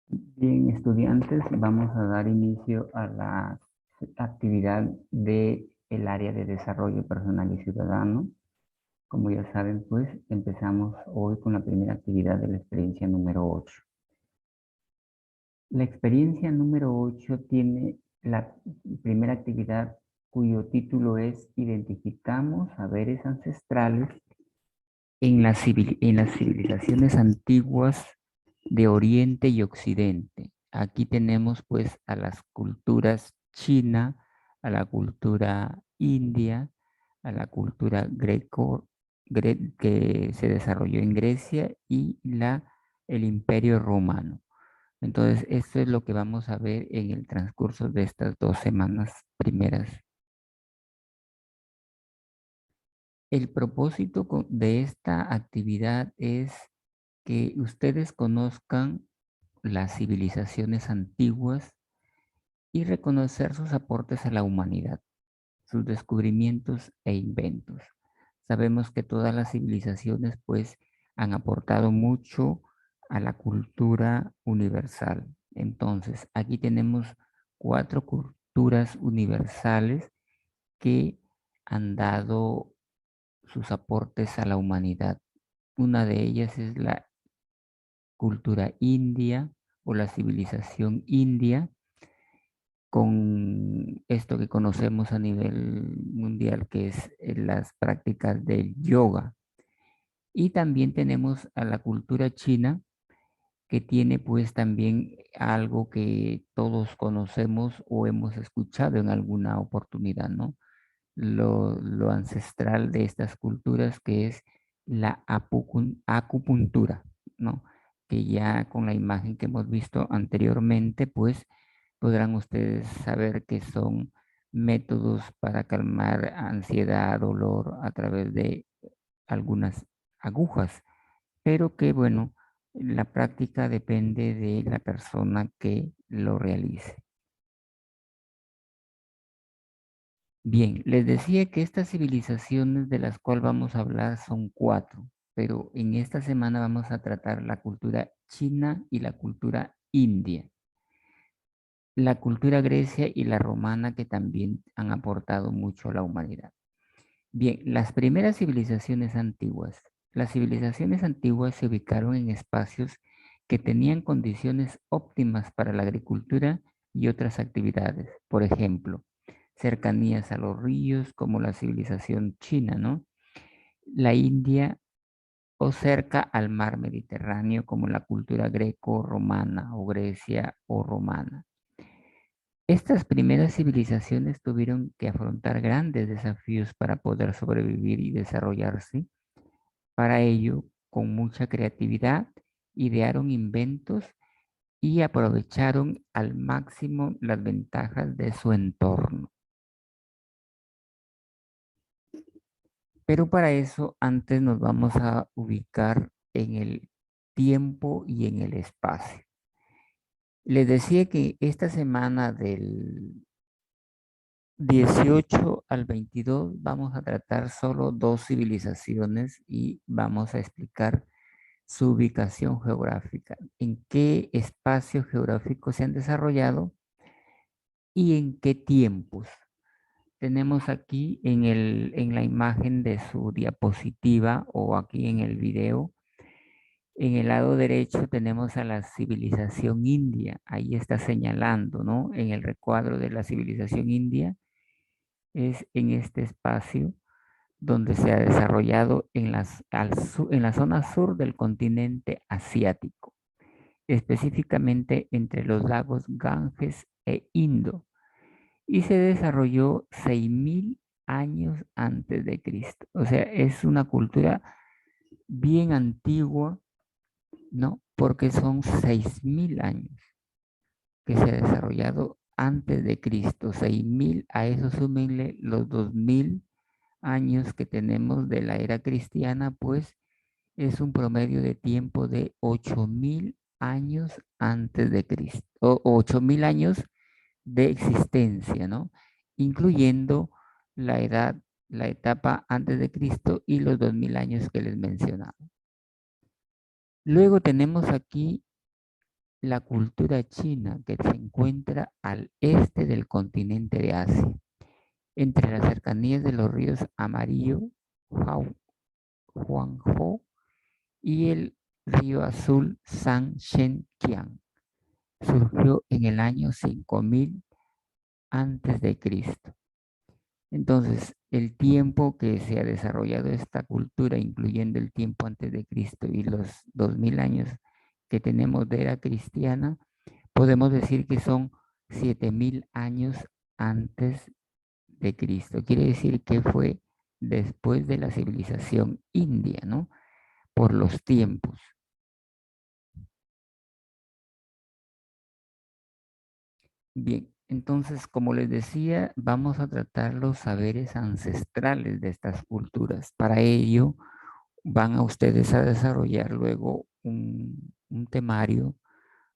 Bien, estudiantes, vamos a dar inicio a la actividad del área de desarrollo personal y ciudadano. Como ya saben, pues empezamos hoy con la primera actividad de la experiencia número 8. La experiencia número 8 tiene la primera actividad cuyo título es Identificamos saberes ancestrales en las civilizaciones antiguas de Oriente y Occidente. Aquí tenemos pues a las culturas china, a la cultura india, a la cultura que se desarrolló en Grecia y el Imperio Romano. Entonces, esto es lo que vamos a ver en el transcurso de estas 2 semanas primeras. El propósito de esta actividad es que ustedes conozcan las civilizaciones antiguas y reconocer sus aportes a la humanidad, sus descubrimientos e inventos. Sabemos que todas las civilizaciones pues han aportado mucho a la cultura universal. Entonces, aquí tenemos 4 culturas universales que han dado sus aportes a la humanidad. Una de ellas es la cultura india o la civilización india, con esto que conocemos a nivel mundial, que es las prácticas del yoga. Y también tenemos a la cultura china, que tiene pues también algo que todos conocemos o hemos escuchado en alguna oportunidad, ¿no? Lo ancestral de estas culturas, que es la acupuntura, ¿no? Que ya con la imagen que hemos visto anteriormente, pues podrán ustedes saber que son métodos para calmar ansiedad, dolor a través de algunas agujas, pero que bueno, la práctica depende de la persona que lo realice. Bien, les decía que estas civilizaciones de las cuales vamos a hablar son 4, pero en esta semana vamos a tratar la cultura china y la cultura india, la cultura grecia y la romana, que también han aportado mucho a la humanidad. Bien, las primeras civilizaciones antiguas. Las civilizaciones antiguas se ubicaron en espacios que tenían condiciones óptimas para la agricultura y otras actividades. Por ejemplo, cercanías a los ríos, como la civilización china, ¿no? La India, o cerca al mar Mediterráneo, como la cultura greco-romana o Grecia o romana. Estas primeras civilizaciones tuvieron que afrontar grandes desafíos para poder sobrevivir y desarrollarse. Para ello, con mucha creatividad, idearon inventos y aprovecharon al máximo las ventajas de su entorno. Pero para eso, antes nos vamos a ubicar en el tiempo y en el espacio. Les decía que esta semana del 18 al 22 vamos a tratar solo 2 civilizaciones y vamos a explicar su ubicación geográfica, en qué espacio geográfico se han desarrollado y en qué tiempos. Tenemos aquí en la imagen de su diapositiva o aquí en el video, en el lado derecho tenemos a la civilización india. Ahí está señalando, ¿no? En el recuadro de la civilización india es en este espacio donde se ha desarrollado en la zona sur del continente asiático, específicamente entre los lagos Ganges e Indo, y se desarrolló 6.000 años antes de Cristo. O sea, es una cultura bien antigua, ¿no? Porque son 6.000 años que se ha desarrollado antes de Cristo. 6.000, a eso súmenle los 2.000 años que tenemos de la era cristiana, pues es un promedio de tiempo de 8.000 años antes de Cristo, o 8.000 años de existencia, ¿no? Incluyendo la edad, la etapa antes de Cristo y los 2.000 años que les mencionaba. Luego tenemos aquí la cultura china que se encuentra al este del continente de Asia, entre las cercanías de los ríos Amarillo, Huangho y el río azul Sangshenqiang. Surgió en el año 5000 antes de Cristo. Entonces, el tiempo que se ha desarrollado esta cultura, incluyendo el tiempo antes de Cristo y los 2000 años que tenemos de era cristiana, podemos decir que son 7000 años antes de Cristo. Quiere decir que fue después de la civilización india, ¿no? Por los tiempos. Bien, entonces, como les decía, vamos a tratar los saberes ancestrales de estas culturas. Para ello, van a ustedes a desarrollar luego un temario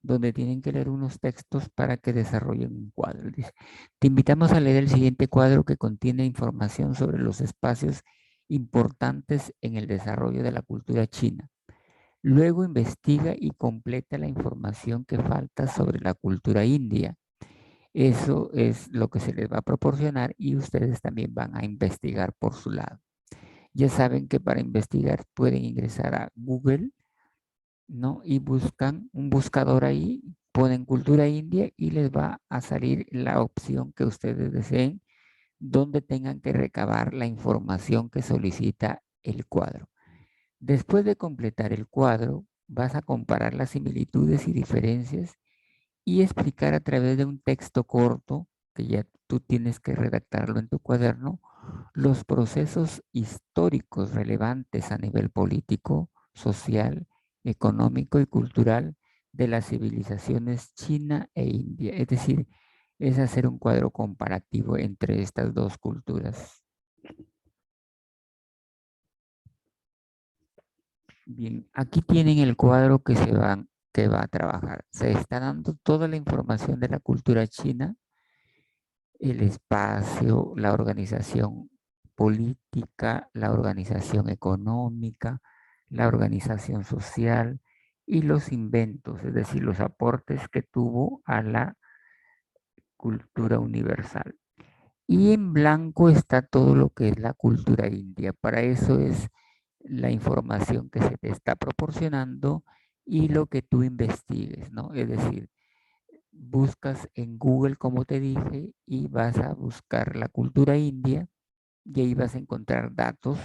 donde tienen que leer unos textos para que desarrollen un cuadro. Dice, te invitamos a leer el siguiente cuadro que contiene información sobre los espacios importantes en el desarrollo de la cultura china. Luego investiga y completa la información que falta sobre la cultura india. Eso es lo que se les va a proporcionar y ustedes también van a investigar por su lado. Ya saben que para investigar pueden ingresar a Google, ¿no? Y buscan un buscador ahí, ponen cultura india y les va a salir la opción que ustedes deseen, donde tengan que recabar la información que solicita el cuadro. Después de completar el cuadro, vas a comparar las similitudes y diferencias y explicar a través de un texto corto, que ya tú tienes que redactarlo en tu cuaderno, los procesos históricos relevantes a nivel político, social, económico y cultural de las civilizaciones China e India. Es decir, es hacer un cuadro comparativo entre estas dos culturas. Bien, aquí tienen el cuadro que va a trabajar. Se está dando toda la información de la cultura china, el espacio, la organización política, la organización económica, la organización social y los inventos, es decir, los aportes que tuvo a la cultura universal. Y en blanco está todo lo que es la cultura india. Para eso es la información que se te está proporcionando y lo que tú investigues, ¿no? Es decir, buscas en Google, como te dije, y vas a buscar la cultura india y ahí vas a encontrar datos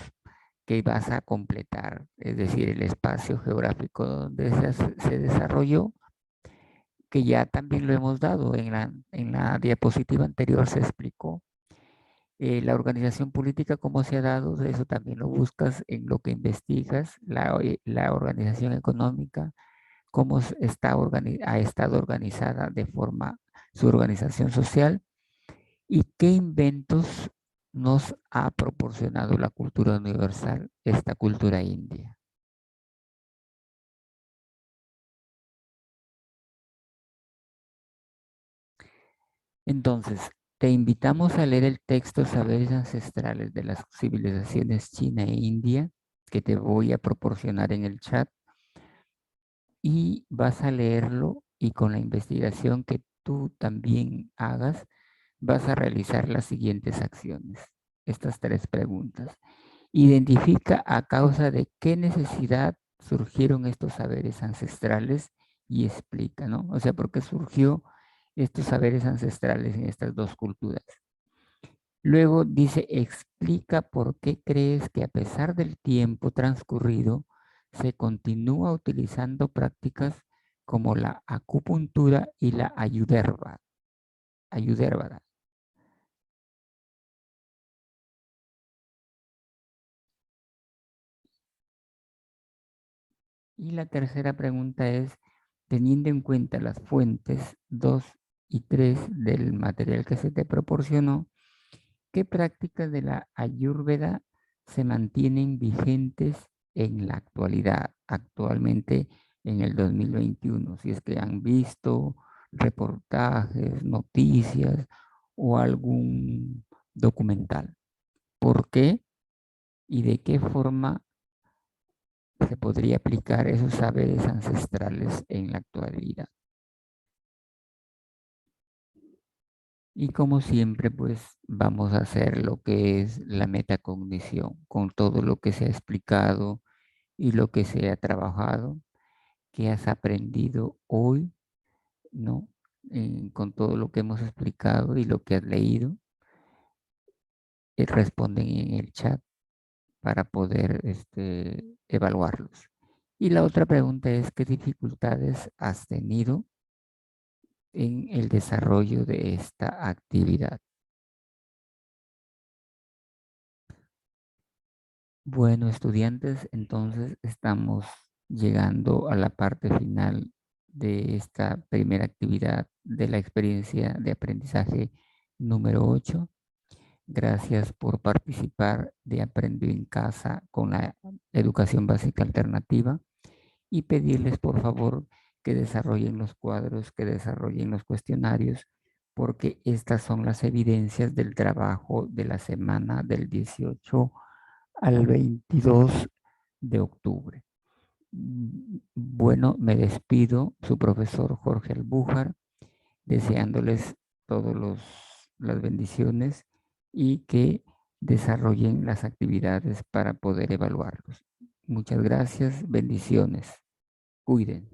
que vas a completar, es decir, el espacio geográfico donde se desarrolló, que ya también lo hemos dado en la diapositiva anterior, se explicó. La organización política, cómo se ha dado, eso también lo buscas en lo que investigas, la organización económica, cómo ha estado organizada de forma su organización social y qué inventos nos ha proporcionado la cultura universal, esta cultura india. Entonces, te invitamos a leer el texto Saberes Ancestrales de las Civilizaciones China e India, que te voy a proporcionar en el chat, y vas a leerlo y con la investigación que tú también hagas, vas a realizar las siguientes acciones. Estas tres preguntas. Identifica a causa de qué necesidad surgieron estos saberes ancestrales y explica, ¿no? O sea, ¿por qué surgió estos saberes ancestrales en estas dos culturas? Luego dice, explica por qué crees que a pesar del tiempo transcurrido, se continúa utilizando prácticas como la acupuntura y la ayurveda. Y la tercera pregunta es, teniendo en cuenta las fuentes 2 y 3 del material que se te proporcionó, ¿qué prácticas de la Ayurveda se mantienen vigentes en la actualidad, actualmente en el 2021? Si es que han visto reportajes, noticias o algún documental. ¿Por qué y de qué forma se podría aplicar esos saberes ancestrales en la actualidad? Y como siempre, pues vamos a hacer lo que es la metacognición con todo lo que se ha explicado y lo que se ha trabajado, que has aprendido hoy, ¿no? Con todo lo que hemos explicado y lo que has leído, responden en el chat para poder evaluarlos. Y la otra pregunta es, ¿qué dificultades has tenido en el desarrollo de esta actividad? Bueno, estudiantes, entonces estamos llegando a la parte final de esta primera actividad de la experiencia de aprendizaje número 8. Gracias por participar de Aprendo en Casa con la educación básica alternativa y pedirles por favor que desarrollen los cuadros, que desarrollen los cuestionarios, porque estas son las evidencias del trabajo de la semana del 18 al 22 de octubre. Bueno, me despido, su profesor Jorge Albújar, deseándoles todas las bendiciones y que desarrollen las actividades para poder evaluarlos. Muchas gracias, bendiciones. Cuiden.